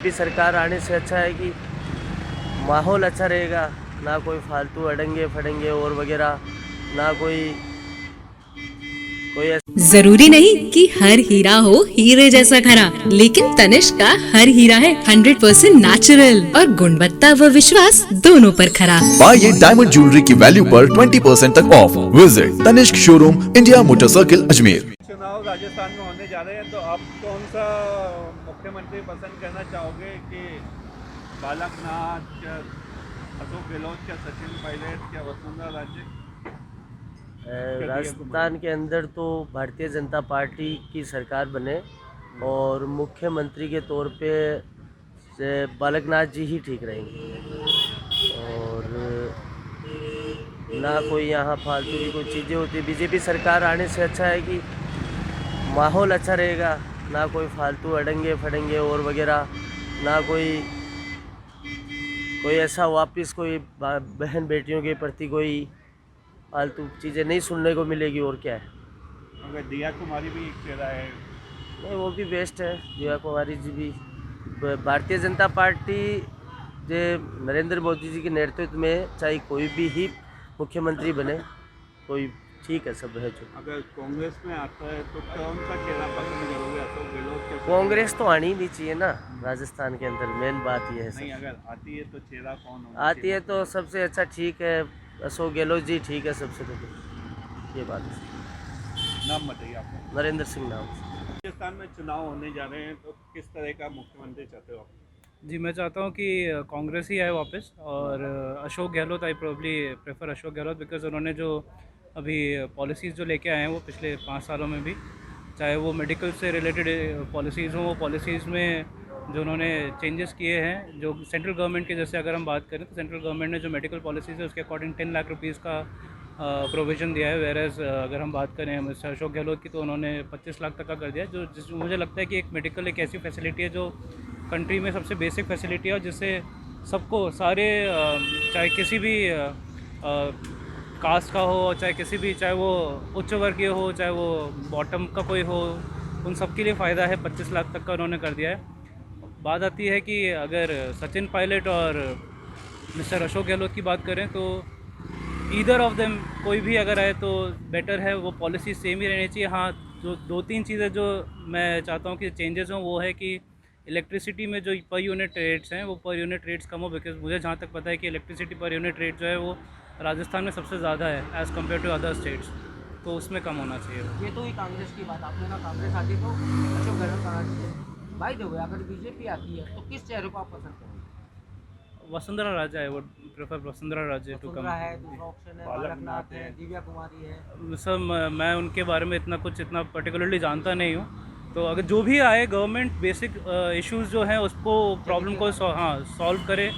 भी सरकार आने से अच्छा है कि माहौल अच्छा रहेगा, ना कोई फालतू अड़ंगे फड़ंगे और वगैरह, ना कोई कोई जरूरी नहीं कि हर हीरा हो हीरे जैसा खरा, लेकिन तनिष्क का हर हीरा है 100% नेचुरल और गुणवत्ता व विश्वास दोनों पर खरा। पाइए डायमंड ज्वेलरी की वैल्यू पर 20% तक off. Visit Tanishq showroom, India motor circle, Ajmer. चुनाव राजस्थान में होने जा रहे हैं, तो आप कौन सा मुख्यमंत्री पसंद करना चाहोगे कि बालकनाथ, क्या अशोक गहलोत, क्या सचिन पायलट, क्या वसुंधरा राजे? राजस्थान के अंदर तो भारतीय जनता पार्टी की सरकार बने और मुख्यमंत्री के तौर पे से बालकनाथ जी ही ठीक रहेंगे। और ना कोई यहाँ फालतू की कोई चीज़ें होती। बीजेपी सरकार आने से अच्छा है कि माहौल अच्छा रहेगा, ना कोई फालतू अड़ंगे फड़ंगे और वगैरह, ना कोई ऐसा वापस कोई बहन बेटियों के प्रति कोई फालतू चीज़ें नहीं सुनने को मिलेगी। और क्या है, अगर दिया कुमारी भी एक चेहरा है। नहीं वो भी बेस्ट है। दिया कुमारी जी भी भारतीय जनता पार्टी जो नरेंद्र मोदी जी के नेतृत्व में चाहे कोई भी ही मुख्यमंत्री बने, कोई ठीक है, सब है। जो अगर कांग्रेस में आता है तो कौन सा चेहरा पसंद करोगे, अशोक गहलोत के? कांग्रेस तो आनी ही नहीं चाहिए ना राजस्थान के अंदर, मेन बात यह है। नहीं, अगर आती है तो चेहरा कौन होगा? आती है तो सबसे अच्छा ठीक है अशोक गहलोत जी, ठीक है सबसे पहले ये बात है। नाम बताइए आपको। नरेंद्र सिंह नाम। राजस्थान में चुनाव होने जा रहे हैं, तो किस तरह का मुख्यमंत्री चाहते हो आप? जी, मैं चाहता हूँ कि कांग्रेस ही आए वापस, और Ashok Gehlot, I probably prefer Ashok Gehlot, because उन्होंने जो अभी पॉलिसीज़ जो लेके आए हैं वो पिछले 5 सालों में भी, चाहे वो मेडिकल से रिलेटेड पॉलिसीज़ हों, वो पॉलिसीज़ में जो उन्होंने चेंजेस किए हैं, जो सेंट्रल गवर्नमेंट के, जैसे अगर हम बात करें तो सेंट्रल गवर्नमेंट ने जो मेडिकल पॉलिसीज़ है उसके अकॉर्डिंग 10 लाख रुपीज़ का प्रोविज़न दिया है। वेरएज़ अगर हम बात करें मिस्टर अशोक गहलोत की, तो उन्होंने 25 लाख तक का कर दिया है, जो मुझे लगता है कि एक मेडिकल एक ऐसी फैसिलिटी है जो कंट्री में सबसे बेसिक फैसिलिटी है, और जिससे सबको सारे चाहे किसी भी कास्ट का हो, चाहे वो उच्च वर्गीय हो, चाहे वो बॉटम का कोई हो, उन सब के लिए फ़ायदा है। 25 लाख तक का उन्होंने कर दिया है। बात आती है कि अगर सचिन पायलट और मिस्टर अशोक गहलोत की बात करें, तो ईदर ऑफ देम कोई भी अगर आए तो बेटर है। वो पॉलिसी सेम ही रहनी चाहिए। हाँ, जो 2-3 चीज़ें जो मैं चाहता हूँ कि चेंजेस हों, वो है कि इलेक्ट्रिसिटी में जो पर यूनिट रेट्स हैं वो पर यूनिट रेट्स कम हो, बिकॉज मुझे जहाँ तक पता है कि इलेक्ट्रिसिटी पर यूनिट रेट जो है वो राजस्थान में सबसे ज़्यादा है as compare to other states, तो उसमें कम होना चाहिए। ये तो ही कांग्रेस की बात आपने ना, कांग्रेस आती तो अशोक गहलोत आना चाहिए। भाई जो है, अगर बीजेपी आती है तो किस चेहरे को आप पसंद करोगे? वसुंधरा राजे है, वो prefer Vasundhara Raje to come. है, दूसरा ऑप्शन है बालकनाथ है, दिव्या कुमारी है। सर, मैं उनके बारे में इतना पर्टिकुलरली जानता नहीं हूँ, तो अगर जो भी आए, गवर्नमेंट बेसिक इश्यूज़ जो हैं उसको, प्रॉब्लम को सॉल्व करे।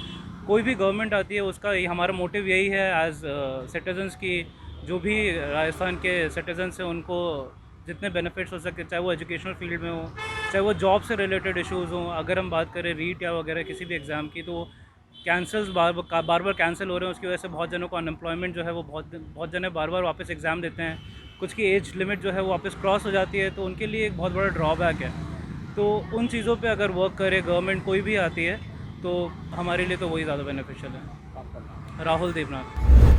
कोई भी गवर्नमेंट आती है उसका हमारा मोटिव यही है एज सिटीजन्स की, जो भी राजस्थान के सिटीजन्स हैं उनको जितने बेनिफिट्स हो सके, चाहे वो एजुकेशनल फील्ड में हो, चाहे वो जॉब से रिलेटेड इश्यूज़ हों। अगर हम बात करें रीट या वगैरह किसी भी एग्ज़ाम की, तो कैंसल्स बार कैंसिल हो रहे हैं, उसकी वजह से बहुत जनों को अनएम्प्लॉयमेंट जो है वो बहुत जने बार वापस एग्ज़ाम देते हैं। कुछ की एज लिमिट जो है वो वापस क्रॉस हो जाती है, तो उनके लिए एक बहुत बड़ा ड्रॉबैक है। तो उन चीज़ों पे अगर वर्क करे गवर्नमेंट, कोई भी आती है, तो हमारे लिए तो वही ज़्यादा बेनिफिशियल है। राहुल देवनाथ।